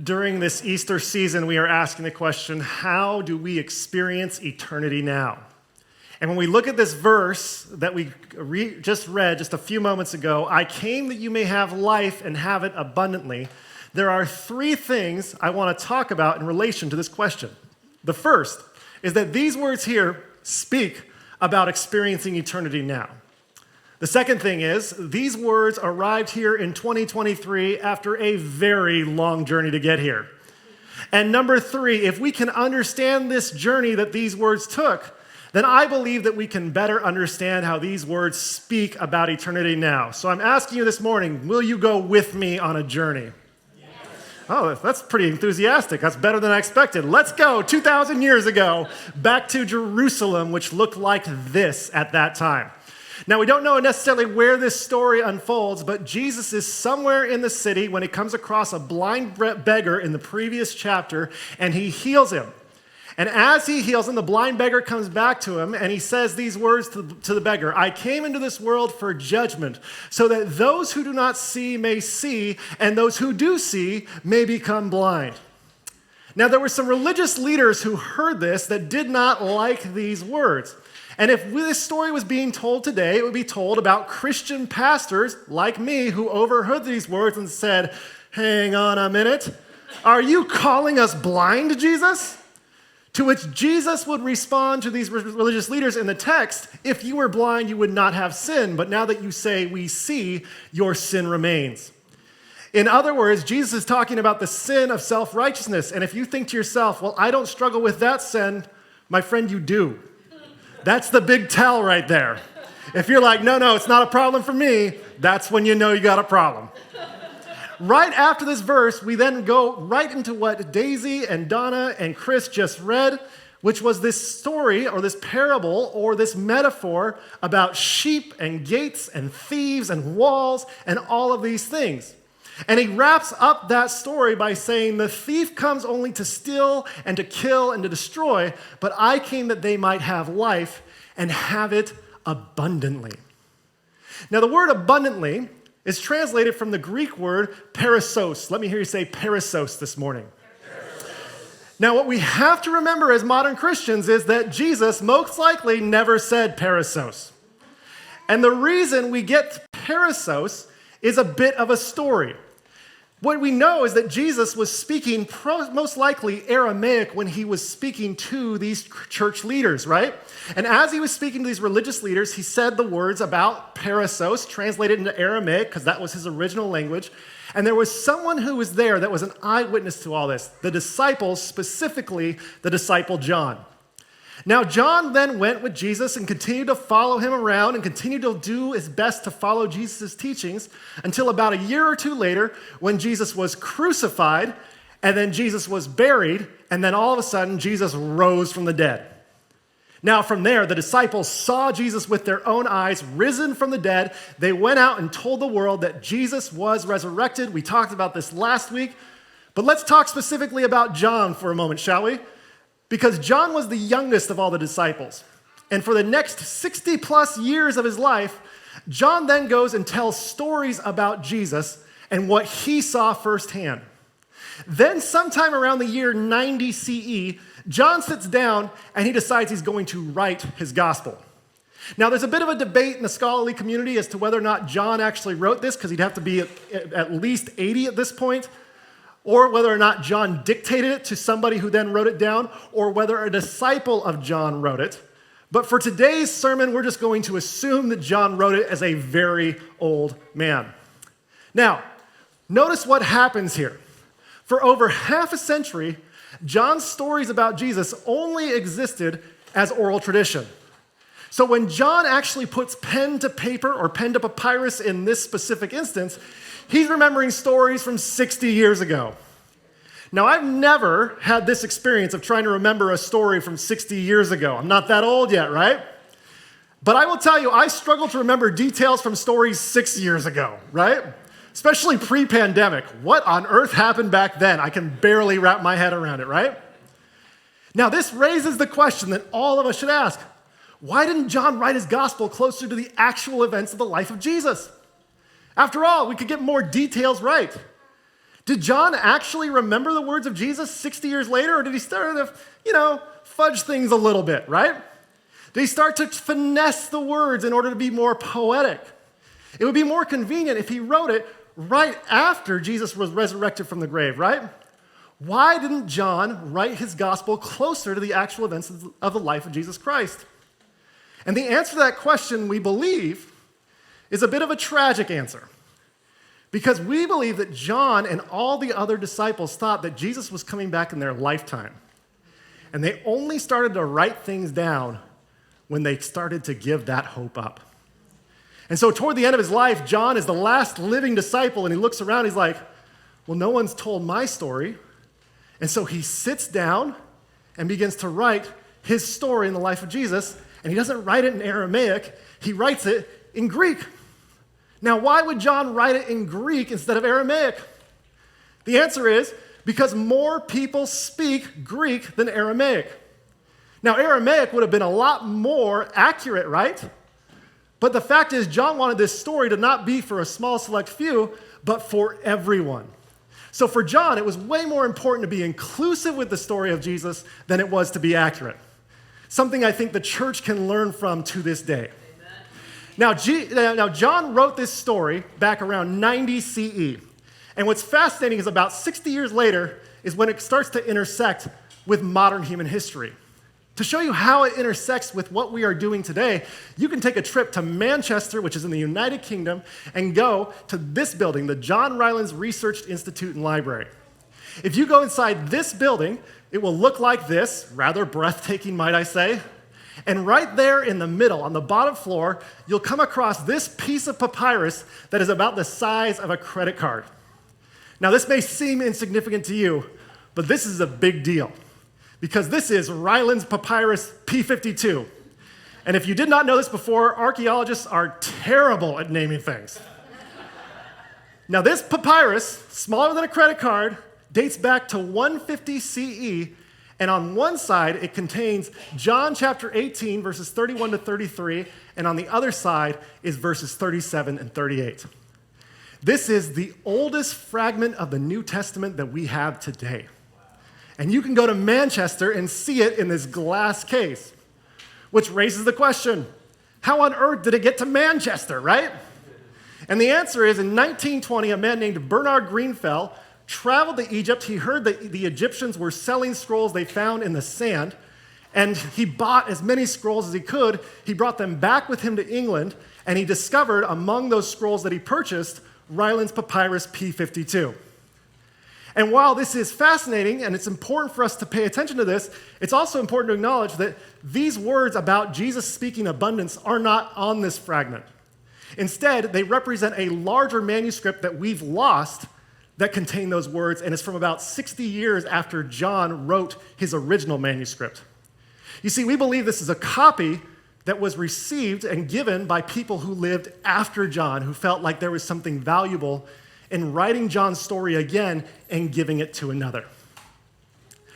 During this Easter season, we are asking the question, how do we experience eternity now? And when we look at this verse that we just read just a few moments ago, I came that you may have life and have it abundantly. There are three things I want to talk about in relation to this question. The first is that these words here speak about experiencing eternity now. The second thing is, these words arrived here in 2023 after a very long journey to get here. And number three, if we can understand this journey that these words took, then I believe that we can better understand how these words speak about eternity now. So I'm asking you this morning, will you go with me on a journey? Yes. Oh, that's pretty enthusiastic. That's better than I expected. Let's go 2,000 years ago, back to Jerusalem, which looked like this at that time. Now, we don't know necessarily where this story unfolds, but Jesus is somewhere in the city when he comes across a blind beggar in the previous chapter, and he heals him. And as he heals him, the blind beggar comes back to him, and he says these words to the beggar, "I came into this world for judgment, so that those who do not see may see, and those who do see may become blind." Now, there were some religious leaders who heard this that did not like these words. And if this story was being told today, it would be told about Christian pastors like me who overheard these words and said, "Hang on a minute, are you calling us blind, Jesus?" To which Jesus would respond to these religious leaders in the text, "If you were blind, you would not have sin, but now that you say we see, your sin remains." In other words, Jesus is talking about the sin of self-righteousness. And if you think to yourself, "Well, I don't struggle with that sin," my friend, you do. That's the big tell right there. If you're like, no, it's not a problem for me, that's when you know you got a problem. Right after this verse, we then go right into what Daisy and Donna and Chris just read, which was this story or this parable or this metaphor about sheep and gates and thieves and walls and all of these things. And he wraps up that story by saying, "The thief comes only to steal and to kill and to destroy, but I came that they might have life and have it abundantly." Now, the word abundantly is translated from the Greek word perissos. Let me hear you say perissos this morning. Now, what we have to remember as modern Christians is that Jesus most likely never said perissos. And the reason we get perissos is a bit of a story. What we know is that Jesus was speaking most likely Aramaic when he was speaking to these church leaders, right? And as he was speaking to these religious leaders, he said the words about perissos, translated into Aramaic, because that was his original language. And there was someone who was there that was an eyewitness to all this, the disciples, specifically the disciple John. Now, John then went with Jesus and continued to follow him around and continued to do his best to follow Jesus' teachings until about a year or two later when Jesus was crucified and then Jesus was buried and then all of a sudden Jesus rose from the dead. Now, from there, the disciples saw Jesus with their own eyes, risen from the dead. They went out and told the world that Jesus was resurrected. We talked about this last week. But let's talk specifically about John for a moment, shall we? Because John was the youngest of all the disciples. And for the next 60 plus years of his life, John then goes and tells stories about Jesus and what he saw firsthand. Then sometime around the year 90 CE, John sits down and he decides he's going to write his gospel. Now, there's a bit of a debate in the scholarly community as to whether or not John actually wrote this, because he'd have to be at least 80 at this point, or whether or not John dictated it to somebody who then wrote it down, or whether a disciple of John wrote it. But for today's sermon, we're just going to assume that John wrote it as a very old man. Now, notice what happens here. For over half a century, John's stories about Jesus only existed as oral tradition. So when John actually puts pen to paper or pen to papyrus in this specific instance, he's remembering stories from 60 years ago. Now, I've never had this experience of trying to remember a story from 60 years ago. I'm not that old yet, right? But I will tell you, I struggle to remember details from stories 6 years ago, right? Especially pre-pandemic. What on earth happened back then? I can barely wrap my head around it, right? Now, this raises the question that all of us should ask. why didn't John write his gospel closer to the actual events of the life of Jesus? After all, we could get more details right. Did John actually remember the words of Jesus 60 years later, or did he start to, fudge things a little bit, right? Did he start to finesse the words in order to be more poetic? It would be more convenient if he wrote it right after Jesus was resurrected from the grave, right? Why didn't John write his gospel closer to the actual events of the life of Jesus Christ? And the answer to that question, we believe, is a bit of a tragic answer. Because we believe that John and all the other disciples thought that Jesus was coming back in their lifetime. And they only started to write things down when they started to give that hope up. And so toward the end of his life, John is the last living disciple, and he looks around, he's like, well, no one's told my story. And so he sits down and begins to write his story in the life of Jesus, and he doesn't write it in Aramaic, he writes it in Greek. Now, why would John write it in Greek instead of Aramaic? The answer is because more people speak Greek than Aramaic. Now, Aramaic would have been a lot more accurate, right? But the fact is, John wanted this story to not be for a small select few, but for everyone. So for John, it was way more important to be inclusive with the story of Jesus than it was to be accurate. Something I think the church can learn from to this day. Now, John wrote this story back around 90 CE. And what's fascinating is about 60 years later is when it starts to intersect with modern human history. To show you how it intersects with what we are doing today, you can take a trip to Manchester, which is in the United Kingdom, and go to this building, the John Rylands Research Institute and Library. If you go inside this building, it will look like this, rather breathtaking, might I say. And right there in the middle, on the bottom floor, you'll come across this piece of papyrus that is about the size of a credit card. Now, this may seem insignificant to you, but this is a big deal, because this is Rylands Papyrus P52. And if you did not know this before, archaeologists are terrible at naming things. Now, this papyrus, smaller than a credit card, dates back to 150 CE, and on one side, it contains John chapter 18, verses 31 to 33, and on the other side is verses 37 and 38. This is the oldest fragment of the New Testament that we have today. And you can go to Manchester and see it in this glass case, which raises the question, how on earth did it get to Manchester, right? And the answer is, in 1920, a man named Bernard Greenfell traveled to Egypt. He heard that the Egyptians were selling scrolls they found in the sand, and he bought as many scrolls as he could. He brought them back with him to England, and he discovered among those scrolls that he purchased Rylands Papyrus P52. And while this is fascinating, and it's important for us to pay attention to this, it's also important to acknowledge that these words about Jesus speaking abundance are not on this fragment. Instead, they represent a larger manuscript that we've lost that contain those words, and it's from about 60 years after John wrote his original manuscript. You see, we believe this is a copy that was received and given by people who lived after John, who felt like there was something valuable in writing John's story again and giving it to another.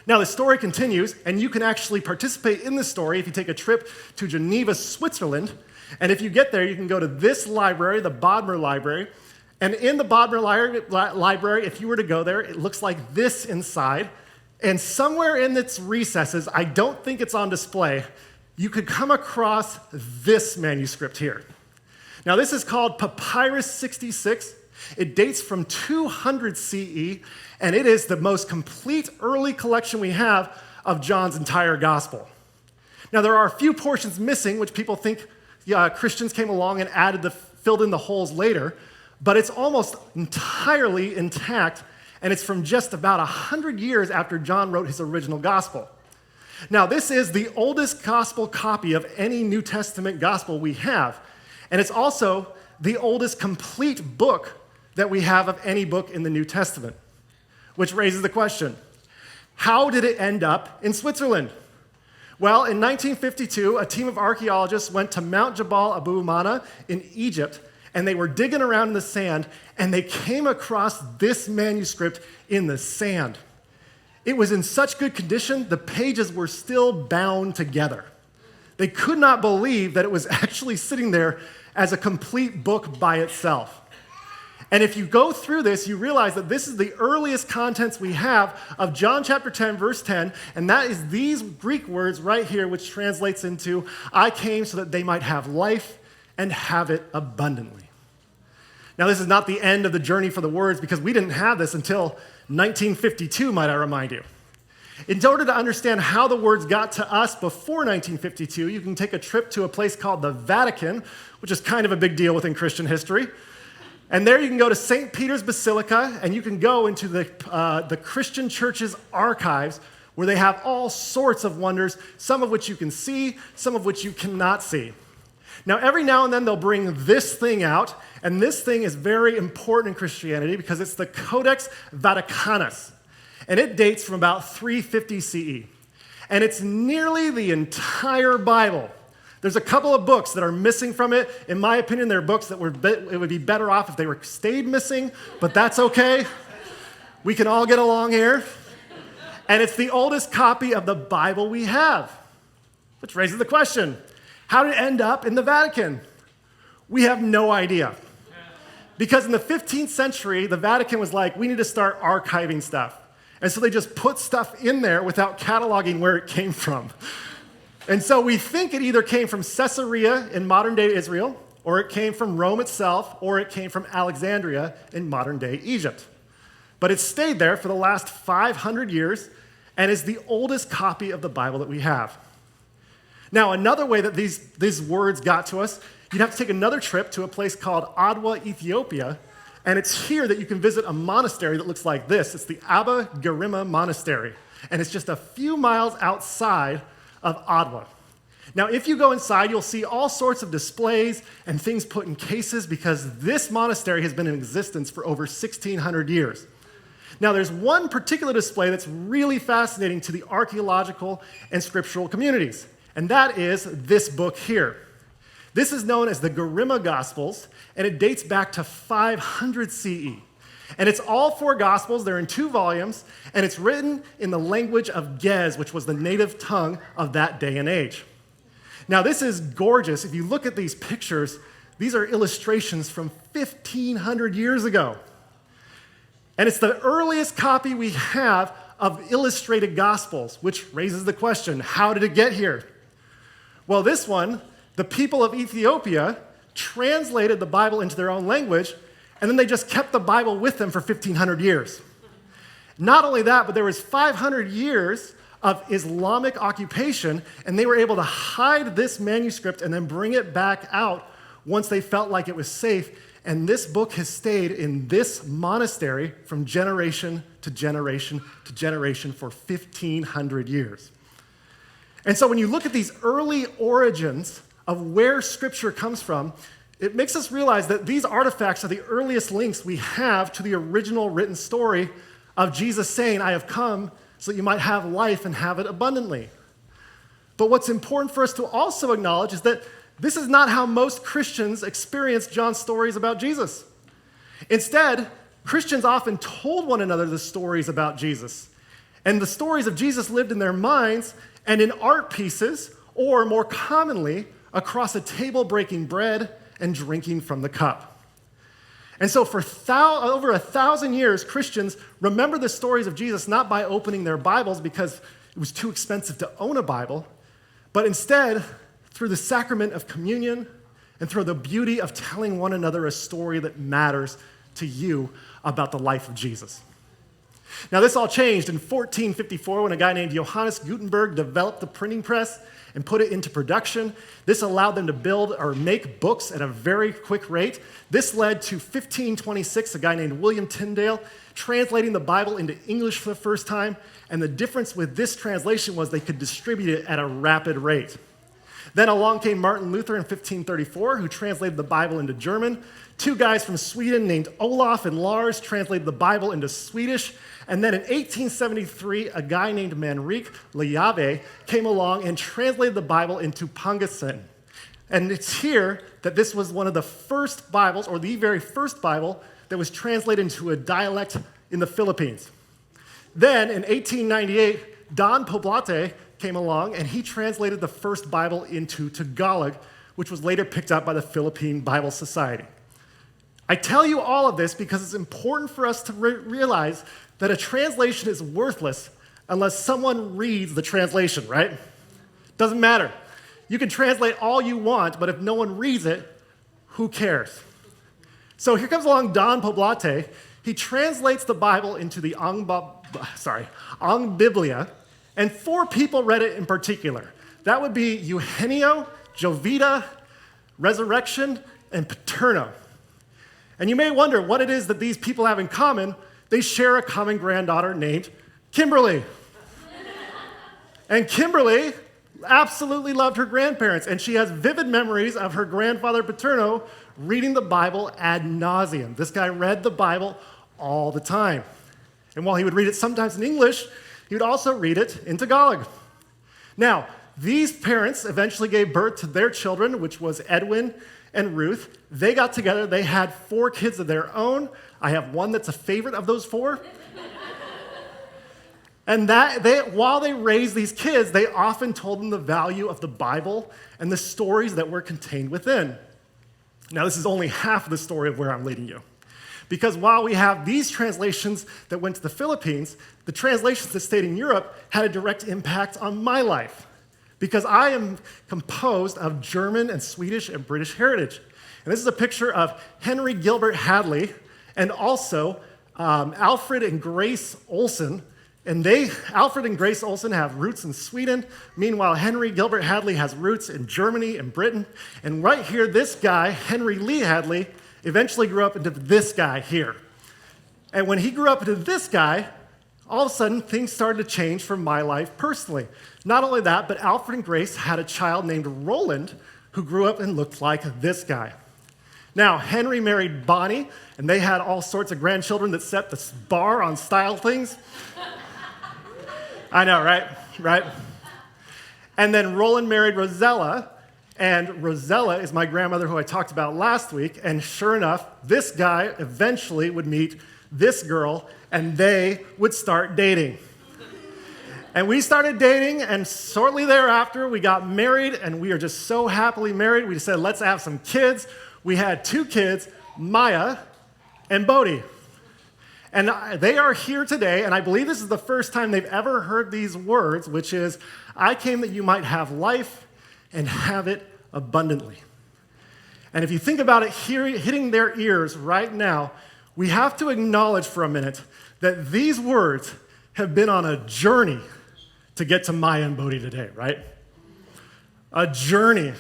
Now, the story continues, and you can actually participate in the story if you take a trip to Geneva, Switzerland. And if you get there, you can go to this library, the Bodmer Library. And in the Bodmer Library, if you were to go there, it looks like this inside. And somewhere in its recesses, I don't think it's on display, you could come across this manuscript here. Now, this is called Papyrus 66. It dates from 200 CE, and it is the most complete early collection we have of John's entire gospel. Now, there are a few portions missing, which people think Christians came along and filled in the holes later, but it's almost entirely intact, and it's from just about 100 years after John wrote his original gospel. Now, this is the oldest gospel copy of any New Testament gospel we have, and it's also the oldest complete book that we have of any book in the New Testament, which raises the question, how did it end up in Switzerland? Well, in 1952, a team of archaeologists went to Mount Jabal Abu Mana in Egypt, and they were digging around in the sand, and they came across this manuscript in the sand. It was in such good condition, the pages were still bound together. They could not believe that it was actually sitting there as a complete book by itself. And if you go through this, you realize that this is the earliest contents we have of John chapter 10, verse 10, and that is these Greek words right here, which translates into, I came so that they might have life and have it abundantly. Now, this is not the end of the journey for the words, because we didn't have this until 1952, might I remind you. In order to understand how the words got to us before 1952, you can take a trip to a place called the Vatican, which is kind of a big deal within Christian history. And there you can go to St. Peter's Basilica, and you can go into the Christian church's archives, where they have all sorts of wonders, some of which you can see, some of which you cannot see. Now, every now and then they'll bring this thing out, and this thing is very important in Christianity because it's the Codex Vaticanus, and it dates from about 350 CE. And it's nearly the entire Bible. There's a couple of books that are missing from it. In my opinion, they're books that it would be better off if they stayed missing, but that's okay. We can all get along here. And it's the oldest copy of the Bible we have, which raises the question, how did it end up in the Vatican? We have no idea. Because in the 15th century, the Vatican was like, we need to start archiving stuff. And so they just put stuff in there without cataloging where it came from. And so we think it either came from Caesarea in modern-day Israel, or it came from Rome itself, or it came from Alexandria in modern-day Egypt. But it stayed there for the last 500 years and is the oldest copy of the Bible that we have. Now, another way that these words got to us, you'd have to take another trip to a place called Adwa, Ethiopia, and it's here that you can visit a monastery that looks like this. It's the Abba Garima Monastery, and it's just a few miles outside of Adwa. Now, if you go inside, you'll see all sorts of displays and things put in cases because this monastery has been in existence for over 1,600 years. Now, there's one particular display that's really fascinating to the archaeological and scriptural communities, and that is this book here. This is known as the Garima Gospels, and it dates back to 500 CE. And it's all 4 Gospels. They're in 2 volumes, and it's written in the language of Gez, which was the native tongue of that day and age. Now, this is gorgeous. If you look at these pictures, these are illustrations from 1,500 years ago. And it's the earliest copy we have of illustrated Gospels, which raises the question, how did it get here? Well, this one, the people of Ethiopia translated the Bible into their own language, and then they just kept the Bible with them for 1,500 years. Not only that, but there was 500 years of Islamic occupation, and they were able to hide this manuscript and then bring it back out once they felt like it was safe. And this book has stayed in this monastery from generation to generation to generation for 1,500 years. And so when you look at these early origins of where Scripture comes from, it makes us realize that these artifacts are the earliest links we have to the original written story of Jesus saying, I have come so that you might have life and have it abundantly. But what's important for us to also acknowledge is that this is not how most Christians experience John's stories about Jesus. Instead, Christians often told one another the stories about Jesus. And the stories of Jesus lived in their minds and in art pieces, or more commonly, across a table breaking bread and drinking from the cup. And so for over 1,000 years, Christians remember the stories of Jesus not by opening their Bibles because it was too expensive to own a Bible, but instead through the sacrament of communion and through the beauty of telling one another a story that matters to you about the life of Jesus. Now, this all changed in 1454 when a guy named Johannes Gutenberg developed the printing press and put it into production. This allowed them to build or make books at a very quick rate. This led to 1526, a guy named William Tyndale translating the Bible into English for the first time, and the difference with this translation was they could distribute it at a rapid rate. Then along came Martin Luther in 1534, who translated the Bible into German. 2 guys from Sweden named Olaf and Lars translated the Bible into Swedish. And then in 1873, a guy named Manrik Lejave came along and translated the Bible into Pangasinan. And it's here that this was one of the first Bibles, or the very first Bible, that was translated into a dialect in the Philippines. Then in 1898, Don Poblete came along, and he translated the first Bible into Tagalog, which was later picked up by the Philippine Bible Society. I tell you all of this because it's important for us to realize that a translation is worthless unless someone reads the translation, right? Doesn't matter. You can translate all you want, but if no one reads it, who cares? So here comes along Don Poblete. He translates the Bible into the Ang Biblia, and 4 people read it in particular. That would be Eugenio, Jovita, Resurrection, and Paterno. And you may wonder what it is that these people have in common. They share a common granddaughter named Kimberly. And Kimberly absolutely loved her grandparents, and she has vivid memories of her grandfather Paterno reading the Bible ad nauseum. This guy read the Bible all the time. And while he would read it sometimes in English, he would also read it in Tagalog. Now, these parents eventually gave birth to their children, which was Edwin and Ruth. They got together. They had 4 kids of their own. I have one that's a favorite of those 4. And while they raised these kids, they often told them the value of the Bible and the stories that were contained within. Now, this is only half of the story of where I'm leading you. Because while we have these translations that went to the Philippines, the translations that stayed in Europe had a direct impact on my life. Because I am composed of German and Swedish and British heritage. And this is a picture of Henry Gilbert Hadley and also Alfred and Grace Olsen. And Alfred and Grace Olsen have roots in Sweden. Meanwhile, Henry Gilbert Hadley has roots in Germany and Britain. And right here, this guy, Henry Lee Hadley, eventually grew up into this guy here. And when he grew up into this guy, all of a sudden, things started to change for my life personally. Not only that, but Alfred and Grace had a child named Roland who grew up and looked like this guy. Now, Henry married Bonnie, and they had all sorts of grandchildren that set the bar on style things. I know, right? Right? And then Roland married Rosella, and Rosella is my grandmother who I talked about last week, and sure enough, this guy eventually would meet this girl, and they would start dating. And we started dating, and shortly thereafter, we got married, and we are just so happily married. We said, let's have some kids. We had 2 kids, Maya and Bodhi. And they are here today, and I believe this is the first time they've ever heard these words, which is, I came that you might have life and have it abundantly. And if you think about it hitting their ears right now, we have to acknowledge for a minute that these words have been on a journey to get to Maya and Bodhi today, right? A journey.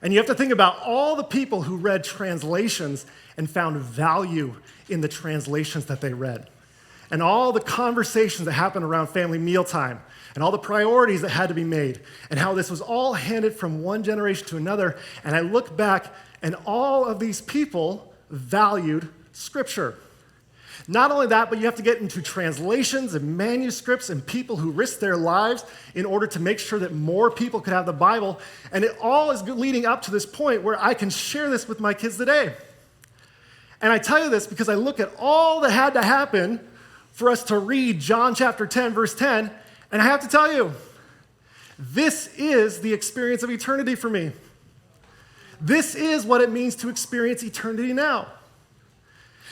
And you have to think about all the people who read translations and found value in the translations that they read. And all the conversations that happened around family mealtime, and all the priorities that had to be made, and how this was all handed from one generation to another. And I look back, and all of these people valued Scripture. Not only that, but you have to get into translations and manuscripts and people who risked their lives in order to make sure that more people could have the Bible. And it all is leading up to this point where I can share this with my kids today. And I tell you this because I look at all that had to happen for us to read John chapter 10, verse 10, and I have to tell you, this is the experience of eternity for me. This is what it means to experience eternity now.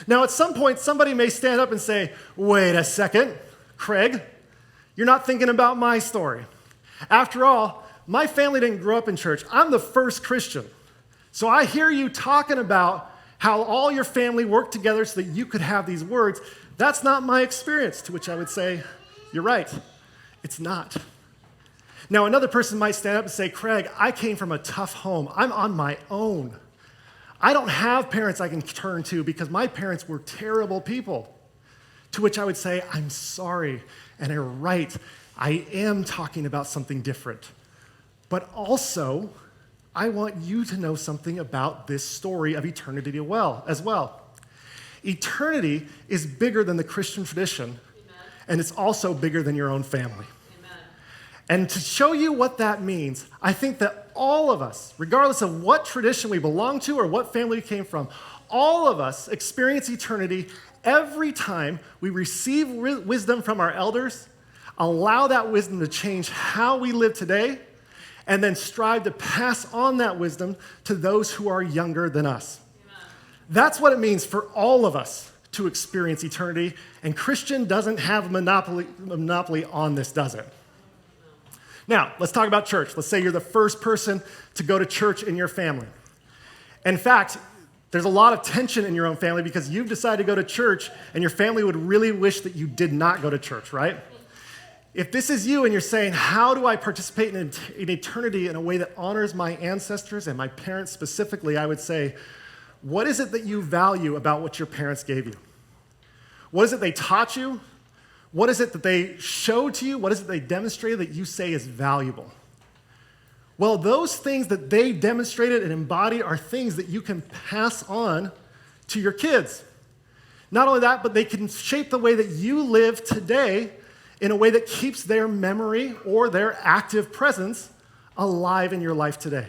Now, at some point, somebody may stand up and say, wait a second, Craig, you're not thinking about my story. After all, my family didn't grow up in church. I'm the first Christian. So I hear you talking about how all your family worked together so that you could have these words. That's not my experience, to which I would say, you're right, it's not. Now, another person might stand up and say, Craig, I came from a tough home. I'm on my own. I don't have parents I can turn to because my parents were terrible people. To which I would say, I'm sorry, and you're right. I am talking about something different. But also, I want you to know something about this story of eternity as well. Eternity is bigger than the Christian tradition, Amen. And it's also bigger than your own family. Amen. And to show you what that means, I think that all of us, regardless of what tradition we belong to or what family we came from, all of us experience eternity every time we receive wisdom from our elders, allow that wisdom to change how we live today, and then strive to pass on that wisdom to those who are younger than us. Amen. That's what it means for all of us to experience eternity, and Christian doesn't have a monopoly on this, does it? Now, let's talk about church. Let's say you're the first person to go to church in your family. In fact, there's a lot of tension in your own family because you've decided to go to church and your family would really wish that you did not go to church, right? If this is you and you're saying, how do I participate in eternity in a way that honors my ancestors and my parents specifically, I would say, what is it that you value about what your parents gave you? What is it they taught you? What is it that they showed to you? What is it they demonstrated that you say is valuable? Well, those things that they demonstrated and embodied are things that you can pass on to your kids. Not only that, but they can shape the way that you live today in a way that keeps their memory or their active presence alive in your life today.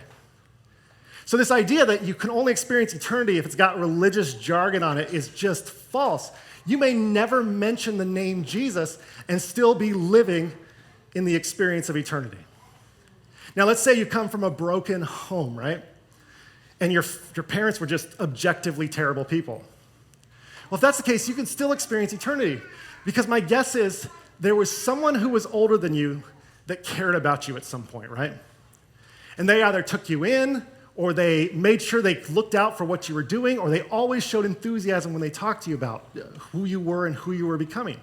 So this idea that you can only experience eternity if it's got religious jargon on it is just false. You may never mention the name Jesus and still be living in the experience of eternity. Now, let's say you come from a broken home, right? And your parents were just objectively terrible people. Well, if that's the case, you can still experience eternity because my guess is there was someone who was older than you that cared about you at some point, right? And they either took you in or they made sure they looked out for what you were doing, or they always showed enthusiasm when they talked to you about who you were and who you were becoming.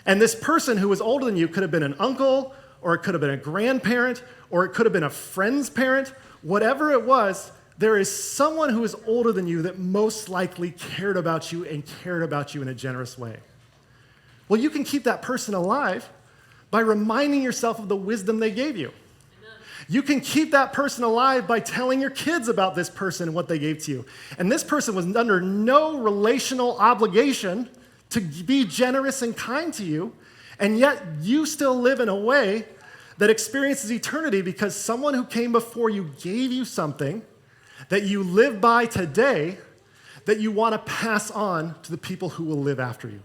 And this person who was older than you could have been an uncle, or it could have been a grandparent, or it could have been a friend's parent. Whatever it was, there is someone who is older than you that most likely cared about you and cared about you in a generous way. Well, you can keep that person alive by reminding yourself of the wisdom they gave you. You can keep that person alive by telling your kids about this person and what they gave to you. And this person was under no relational obligation to be generous and kind to you, and yet you still live in a way that experiences eternity because someone who came before you gave you something that you live by today that you want to pass on to the people who will live after you.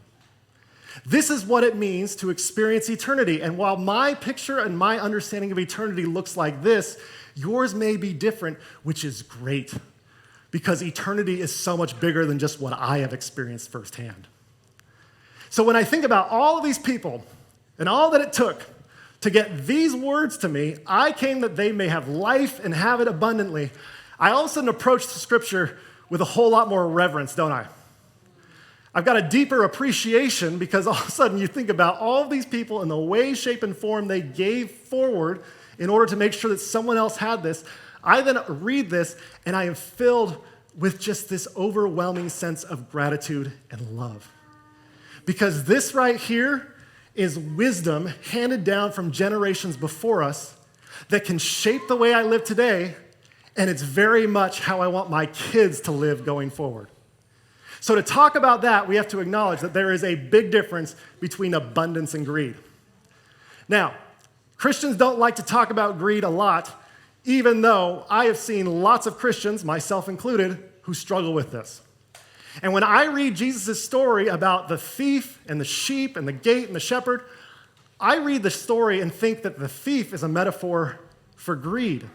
This is what it means to experience eternity. And while my picture and my understanding of eternity looks like this, yours may be different, which is great because eternity is so much bigger than just what I have experienced firsthand. So when I think about all of these people and all that it took to get these words to me, I came that they may have life and have it abundantly. I all of a sudden approach the scripture with a whole lot more reverence, don't I? I've got a deeper appreciation because all of a sudden you think about all of these people and the way, shape, and form they gave forward in order to make sure that someone else had this. I then read this and I am filled with just this overwhelming sense of gratitude and love. Because this right here is wisdom handed down from generations before us that can shape the way I live today, and it's very much how I want my kids to live going forward. So to talk about that, we have to acknowledge that there is a big difference between abundance and greed. Now, Christians don't like to talk about greed a lot, even though I have seen lots of Christians, myself included, who struggle with this. And when I read Jesus' story about the thief and the sheep and the gate and the shepherd, I read the story and think that the thief is a metaphor for greed.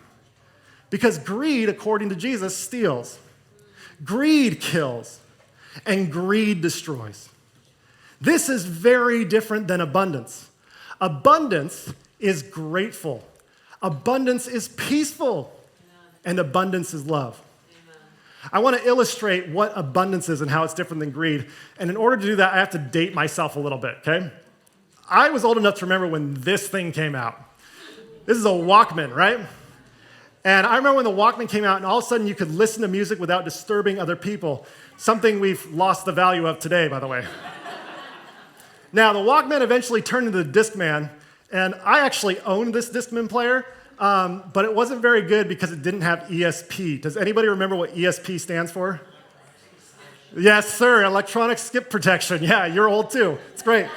Because greed, according to Jesus, steals. Greed kills. And greed destroys. This is very different than abundance. Abundance is grateful. Abundance is peaceful. And abundance is love. I want to illustrate what abundance is and how it's different than greed. And in order to do that, I have to date myself a little bit, okay? I was old enough to remember when this thing came out. This is a Walkman, right? And I remember when the Walkman came out and all of a sudden you could listen to music without disturbing other people, something we've lost the value of today, by the way. Now, the Walkman eventually turned into the Discman, and I actually owned this Discman player, but it wasn't very good because it didn't have ESP. Does anybody remember what ESP stands for? Yes, sir, electronic skip protection. Yeah, you're old too. It's great.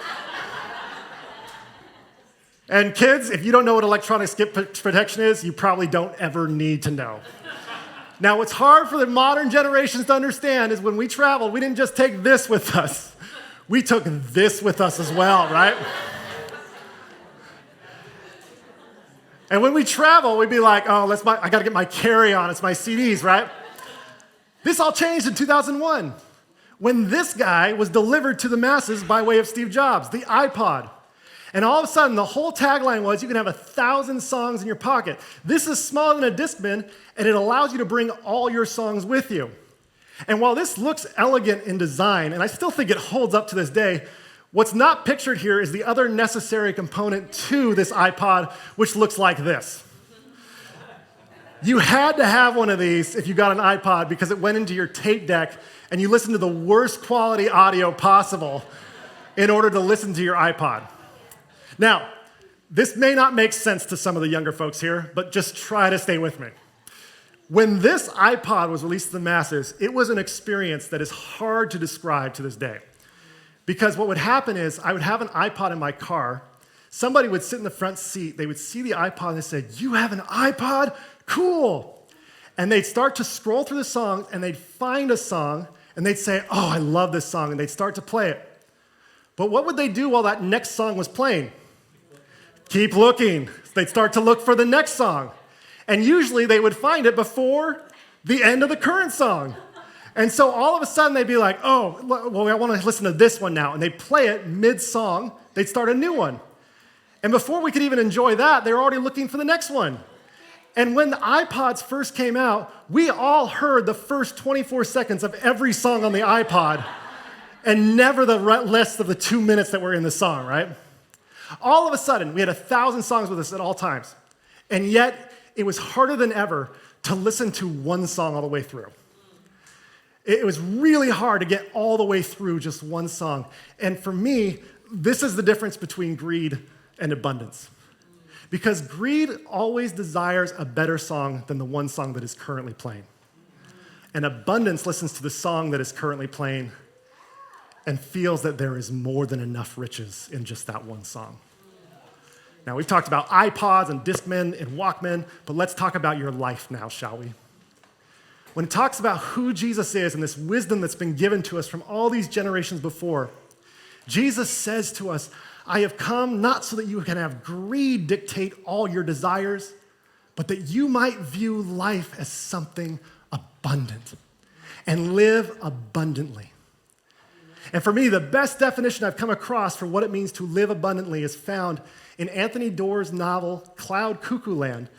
And kids, if you don't know what electronic skip protection is, you probably don't ever need to know. Now, what's hard for the modern generations to understand is when we traveled, we didn't just take this with us. We took this with us as well, right? And when we travel, we'd be like, oh, I got to get my carry-on. It's my CDs, right? This all changed in 2001 when this guy was delivered to the masses by way of Steve Jobs, the iPod. And all of a sudden, the whole tagline was, you can have 1,000 songs in your pocket. This is smaller than a Discman, and it allows you to bring all your songs with you. And while this looks elegant in design, and I still think it holds up to this day, what's not pictured here is the other necessary component to this iPod, which looks like this. You had to have one of these if you got an iPod because it went into your tape deck and you listened to the worst quality audio possible in order to listen to your iPod. Now, this may not make sense to some of the younger folks here, but just try to stay with me. When this iPod was released to the masses, it was an experience that is hard to describe to this day. Because what would happen is I would have an iPod in my car. Somebody would sit in the front seat. They would see the iPod and they said, you have an iPod? Cool. And they'd start to scroll through the songs and they'd find a song and they'd say, oh, I love this song. And they'd start to play it. But what would they do while that next song was playing? Keep looking. They'd start to look for the next song. And usually they would find it before the end of the current song. And so all of a sudden they'd be like, oh, well, I want to listen to this one now. And they'd play it mid-song. They'd start a new one. And before we could even enjoy that, they were already looking for the next one. And when the iPods first came out, we all heard the first 24 seconds of every song on the iPod and never the rest of the 2 minutes that were in the song, right? All of a sudden, we had 1,000 songs with us at all times. And yet, it was harder than ever to listen to one song all the way through. It was really hard to get all the way through just one song. And for me, this is the difference between greed and abundance. Because greed always desires a better song than the one song that is currently playing. And abundance listens to the song that is currently playing and feels that there is more than enough riches in just that one song. Now, we've talked about iPods and Discmen and Walkmen, but let's talk about your life now, shall we? When it talks about who Jesus is and this wisdom that's been given to us from all these generations before, Jesus says to us, I have come not so that you can have greed dictate all your desires, but that you might view life as something abundant and live abundantly. And for me, the best definition I've come across for what it means to live abundantly is found in Anthony Doerr's novel, Cloud Cuckoo Land.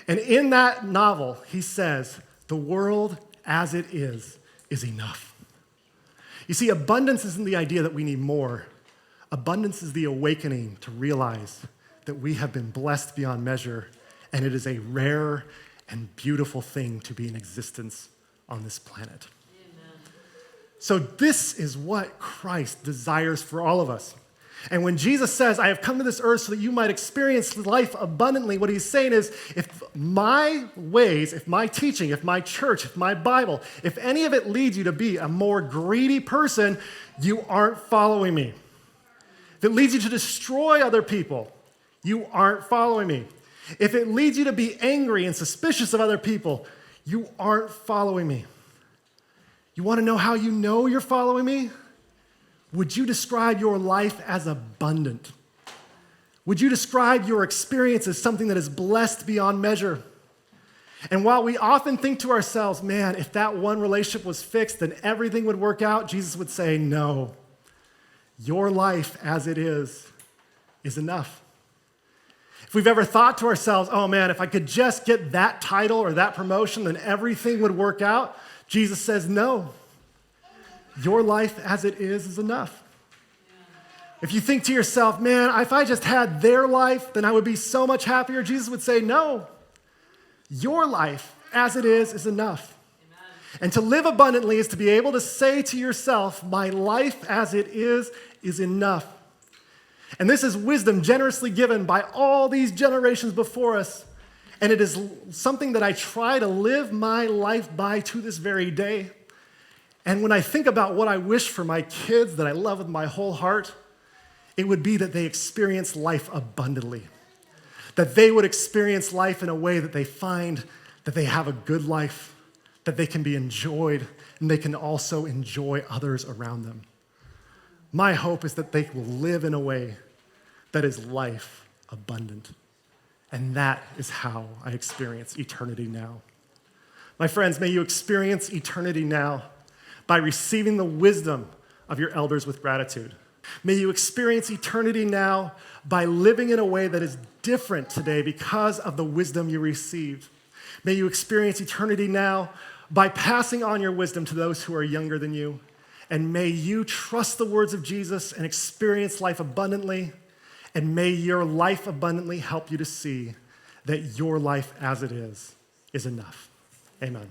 And in that novel, he says, the world as it is enough. You see, abundance isn't the idea that we need more. Abundance is the awakening to realize that we have been blessed beyond measure, and it is a rare and beautiful thing to be in existence on this planet. Amen. So this is what Christ desires for all of us. And when Jesus says, I have come to this earth so that you might experience life abundantly, what he's saying is, if my ways, if my teaching, if my church, if my Bible, if any of it leads you to be a more greedy person, you aren't following me. If it leads you to destroy other people, you aren't following me. If it leads you to be angry and suspicious of other people, you aren't following me. You want to know how you know you're following me? Would you describe your life as abundant? Would you describe your experience as something that is blessed beyond measure? And while we often think to ourselves, man, if that one relationship was fixed, then everything would work out, Jesus would say, no. Your life as it is enough. If we've ever thought to ourselves, oh man, if I could just get that title or that promotion, then everything would work out, Jesus says, no. Your life as it is enough. If you think to yourself, man, if I just had their life, then I would be so much happier, Jesus would say, no. Your life as it is enough. And to live abundantly is to be able to say to yourself, my life as it is enough. And this is wisdom generously given by all these generations before us. And it is something that I try to live my life by to this very day. And when I think about what I wish for my kids that I love with my whole heart, it would be that they experience life abundantly. That they would experience life in a way that they find that they have a good life, that they can be enjoyed, and they can also enjoy others around them. My hope is that they will live in a way that is life abundant. And that is how I experience eternity now. My friends, may you experience eternity now by receiving the wisdom of your elders with gratitude. May you experience eternity now by living in a way that is different today because of the wisdom you received. May you experience eternity now by passing on your wisdom to those who are younger than you. And may you trust the words of Jesus and experience life abundantly. And may your life abundantly help you to see that your life as it is enough. Amen.